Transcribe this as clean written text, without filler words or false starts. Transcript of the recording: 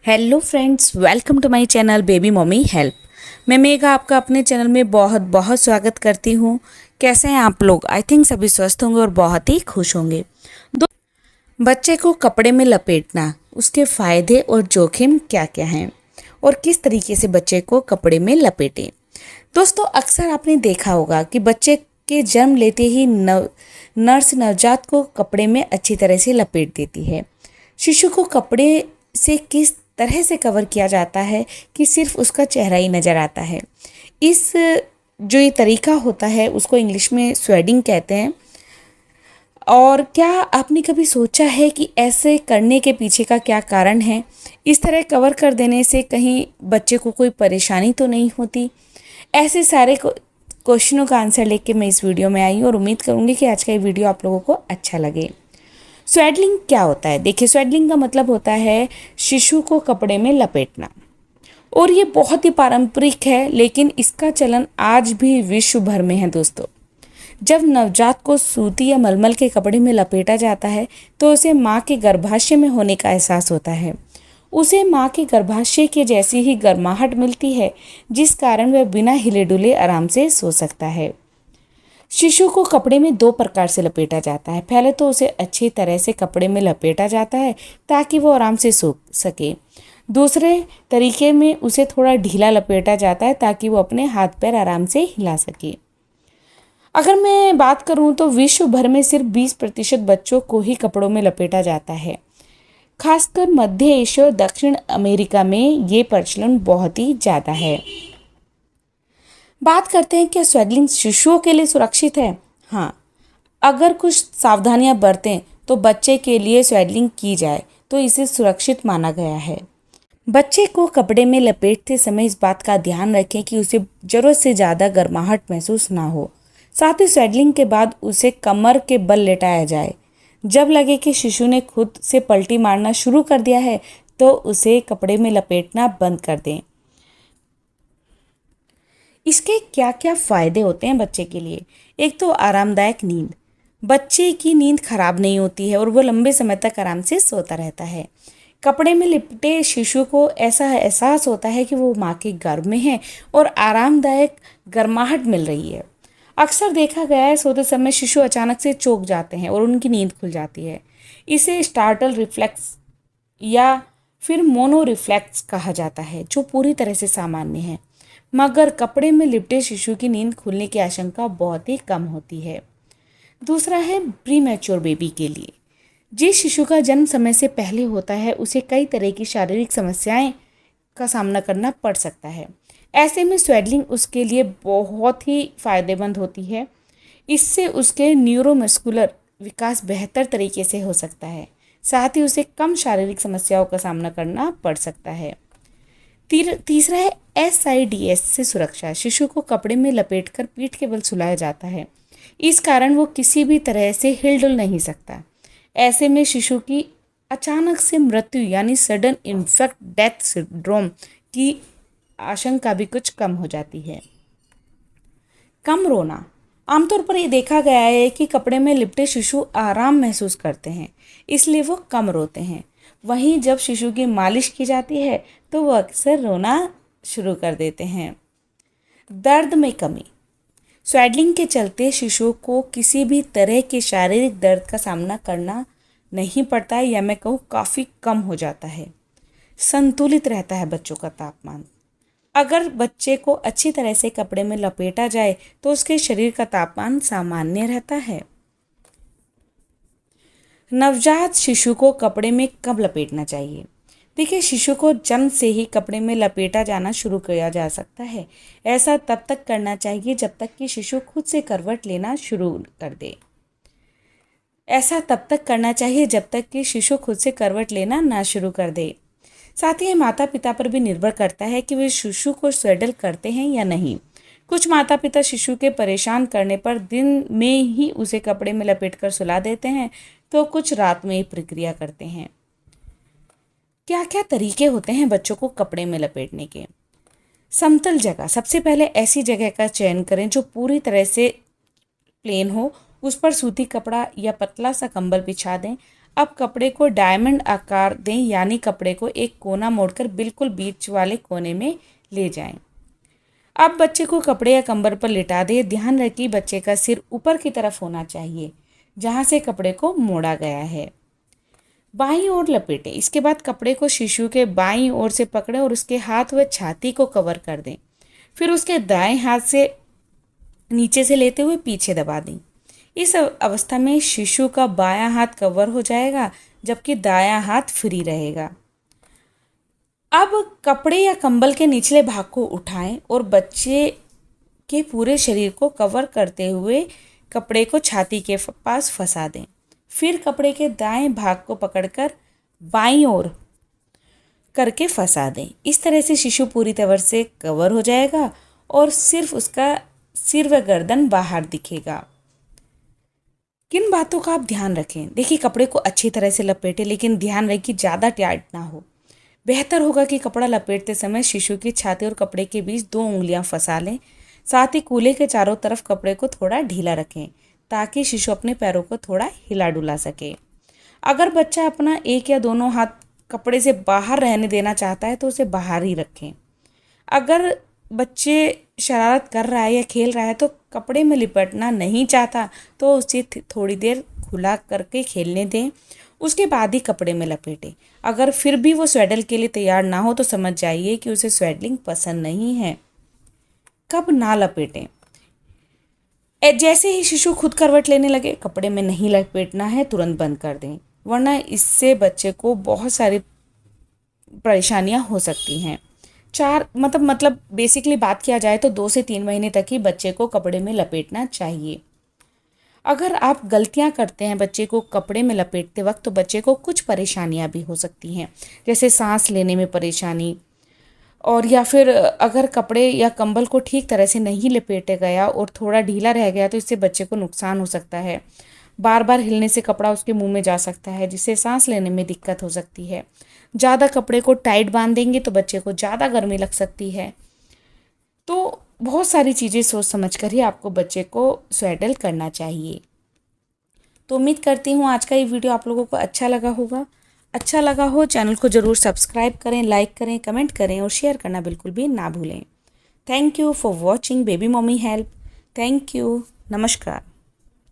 Hello friends, welcome to my channel baby mummy help. मैं मेघा आपका अपने चैनल में बहुत बहुत स्वागत करती हूँ। कैसे हैं आप लोग? आई थिंक सभी स्वस्थ होंगे और बहुत ही खुश होंगे। बच्चे को कपड़े में लपेटना, उसके फ़ायदे और जोखिम क्या क्या हैं और किस तरीके से बच्चे को कपड़े में लपेटें। दोस्तों, अक्सर आपने देखा होगा कि बच्चे के जन्म लेते ही नर्स नवजात को कपड़े में अच्छी तरह से लपेट देती है। शिशु को कपड़े से किस तरह से कवर किया जाता है कि सिर्फ उसका चेहरा ही नज़र आता है। इस जो ये तरीका होता है उसको इंग्लिश में स्वेडिंग कहते हैं। और क्या आपने कभी सोचा है कि ऐसे करने के पीछे का क्या कारण है? इस तरह कवर कर देने से कहीं बच्चे को कोई परेशानी तो नहीं होती? ऐसे सारे क्वेश्चनों का आंसर लेके मैं इस वीडियो में आई और उम्मीद करूँगी कि आज का ये वीडियो आप लोगों को अच्छा लगे। स्वेडलिंग क्या होता है? देखिए, स्वेडलिंग का मतलब होता है शिशु को कपड़े में लपेटना, और ये बहुत ही पारंपरिक है, लेकिन इसका चलन आज भी विश्व भर में है। दोस्तों, जब नवजात को सूती या मलमल के कपड़े में लपेटा जाता है तो उसे माँ के गर्भाशय में होने का एहसास होता है। उसे माँ के गर्भाशय के जैसी ही गर्माहट मिलती है, जिस कारण वह बिना हिले डुले आराम से सो सकता है। शिशु को कपड़े में दो प्रकार से लपेटा जाता है। पहले तो उसे अच्छी तरह से कपड़े में लपेटा जाता है ताकि वो आराम से सो सके। दूसरे तरीके में उसे थोड़ा ढीला लपेटा जाता है ताकि वो अपने हाथ पैर आराम से हिला सके। अगर मैं बात करूं तो विश्व भर में सिर्फ 20% बच्चों को ही कपड़ों में लपेटा जाता है। खासकर मध्य एशिया और दक्षिण अमेरिका में ये प्रचलन बहुत ही ज़्यादा है। बात करते हैं, क्या स्वेडलिंग शिशुओं के लिए सुरक्षित है? हाँ, अगर कुछ सावधानियां बरतें तो बच्चे के लिए स्वेडलिंग की जाए तो इसे सुरक्षित माना गया है। बच्चे को कपड़े में लपेटते समय इस बात का ध्यान रखें कि उसे ज़रूरत से ज़्यादा गर्माहट महसूस ना हो। साथ ही स्वेडलिंग के बाद उसे कमर के बल लेटाया जाए। जब लगे कि शिशु ने खुद से पलटी मारना शुरू कर दिया है तो उसे कपड़े में लपेटना बंद कर दें। इसके क्या क्या फ़ायदे होते हैं बच्चे के लिए? एक तो आरामदायक नींद। बच्चे की नींद खराब नहीं होती है और वो लंबे समय तक आराम से सोता रहता है। कपड़े में लिपटे शिशु को ऐसा एहसास होता है कि वो माँ के गर्भ में है और आरामदायक गर्माहट मिल रही है। अक्सर देखा गया है सोते समय शिशु अचानक से चौंक जाते हैं और उनकी नींद खुल जाती है। इसे स्टार्टल रिफ्लेक्स या फिर मोनो रिफ्लेक्स कहा जाता है, जो पूरी तरह से सामान्य है, मगर कपड़े में लिपटे शिशु की नींद खुलने की आशंका बहुत ही कम होती है। दूसरा है प्री मैच्योर बेबी के लिए। जिस शिशु का जन्म समय से पहले होता है उसे कई तरह की शारीरिक समस्याएं का सामना करना पड़ सकता है। ऐसे में स्वेडलिंग उसके लिए बहुत ही फायदेमंद होती है। इससे उसके न्यूरोमस्कुलर विकास बेहतर तरीके से हो सकता है। साथ ही उसे कम शारीरिक समस्याओं का सामना करना पड़ सकता है। तीसरा है SIDS से सुरक्षा। शिशु को कपड़े में लपेटकर पीठ के बल सुलाया जाता है। इस कारण वो किसी भी तरह से हिलडुल नहीं सकता। ऐसे में शिशु की अचानक से मृत्यु यानी सडन इन्फेक्ट डेथ सिंड्रोम की आशंका भी कुछ कम हो जाती है। कम रोना। आमतौर पर ये देखा गया है कि कपड़े में लिपटे शिशु आराम महसूस करते हैं, इसलिए वो कम रोते हैं। वहीं जब शिशु की मालिश की जाती है तो वो अक्सर रोना शुरू कर देते हैं। दर्द में कमी। स्वेडलिंग के चलते शिशु को किसी भी तरह के शारीरिक दर्द का सामना करना नहीं पड़ता है, या मैं कहूँ काफ़ी कम हो जाता है। संतुलित रहता है बच्चों का तापमान। अगर बच्चे को अच्छी तरह से कपड़े में लपेटा जाए तो उसके शरीर का तापमान सामान्य रहता है। नवजात शिशु को कपड़े में कब लपेटना चाहिए? देखिए, शिशु को जन्म से ही कपड़े में लपेटा जाना शुरू किया जा सकता है। ऐसा तब तक करना चाहिए जब तक कि शिशु खुद से करवट लेना शुरू कर दे। ऐसा तब तक करना चाहिए जब तक कि शिशु खुद से करवट लेना ना शुरू कर दे। साथ ही माता पिता पर भी निर्भर करता है कि वे शिशु को स्वेडल करते हैं या नहीं। कुछ माता पिता शिशु के परेशान करने पर दिन में ही उसे कपड़े में लपेटकर सुला देते हैं, तो कुछ रात में ही प्रक्रिया करते हैं। क्या क्या तरीके होते हैं बच्चों को कपड़े में लपेटने के? समतल जगह। सबसे पहले ऐसी जगह का चयन करें जो पूरी तरह से प्लेन हो। उस पर सूती कपड़ा या पतला सा कंबल बिछा दें। अब कपड़े को डायमंड आकार दें, यानी कपड़े को एक कोना मोड़कर बिल्कुल बीच वाले कोने में ले जाएं। अब बच्चे को कपड़े या कंबल पर लिटा दें। ध्यान रखें बच्चे का सिर ऊपर की तरफ होना चाहिए जहाँ से कपड़े को मोड़ा गया है। बाईं ओर लपेटें। इसके बाद कपड़े को शिशु के बाईं ओर से पकड़ें और उसके हाथ व छाती को कवर कर दें। फिर उसके दाएं हाथ से नीचे से लेते हुए पीछे दबा दें। इस अवस्था में शिशु का बायां हाथ कवर हो जाएगा जबकि दायां हाथ फ्री रहेगा। अब कपड़े या कंबल के निचले भाग को उठाएं और बच्चे के पूरे शरीर को कवर करते हुए कपड़े को छाती के पास फंसा दें। फिर कपड़े के दाएं भाग को पकड़कर बाईं ओर करके फंसा दें। इस तरह से शिशु पूरी तरह से कवर हो जाएगा और सिर्फ उसका सिर व गर्दन बाहर दिखेगा। किन बातों का आप ध्यान रखें? देखिए, कपड़े को अच्छी तरह से लपेटें, लेकिन ध्यान रखें कि ज़्यादा टाइट ना हो। बेहतर होगा कि कपड़ा लपेटते समय शिशु की छाती और कपड़े के बीच 2 उंगलियां फंसा लें। साथ ही कूल्हे के चारों तरफ कपड़े को थोड़ा ढीला रखें ताकि शिशु अपने पैरों को थोड़ा हिला डुला सके। अगर बच्चा अपना एक या दोनों हाथ कपड़े से बाहर रहने देना चाहता है तो उसे बाहर ही रखें। अगर बच्चे शरारत कर रहा है या खेल रहा है तो कपड़े में लिपटना नहीं चाहता तो उसे थोड़ी देर खुला करके खेलने दें, उसके बाद ही कपड़े में लपेटें। अगर फिर भी वो स्वेडल के लिए तैयार ना हो तो समझ जाइए कि उसे स्वेडलिंग पसंद नहीं है। कब ना लपेटें? जैसे ही शिशु खुद करवट लेने लगे, कपड़े में नहीं लपेटना है, तुरंत बंद कर दें, वरना इससे बच्चे को बहुत सारी परेशानियां हो सकती हैं। मतलब बेसिकली बात किया जाए तो 2 से 3 महीने तक ही बच्चे को कपड़े में लपेटना चाहिए। अगर आप गलतियां करते हैं बच्चे को कपड़े में लपेटते वक्त तो बच्चे को कुछ परेशानियां भी हो सकती हैं, जैसे सांस लेने में परेशानी, और या फिर अगर कपड़े या कंबल को ठीक तरह से नहीं लपेटे गया और थोड़ा ढीला रह गया तो इससे बच्चे को नुकसान हो सकता है। बार बार हिलने से कपड़ा उसके मुंह में जा सकता है जिससे सांस लेने में दिक्कत हो सकती है। ज़्यादा कपड़े को टाइट बांधेंगे तो बच्चे को ज़्यादा गर्मी लग सकती है। तो बहुत सारी चीज़ें सोच समझ कर ही आपको बच्चे को स्वेडल करना चाहिए। तो उम्मीद करती हूँ आज का ये वीडियो आप लोगों को अच्छा लगा होगा। अच्छा लगा हो चैनल को ज़रूर सब्सक्राइब करें, लाइक करें, कमेंट करें और शेयर करना बिल्कुल भी ना भूलें। Thank you for watching baby mummy help. Thank you. नमस्कार।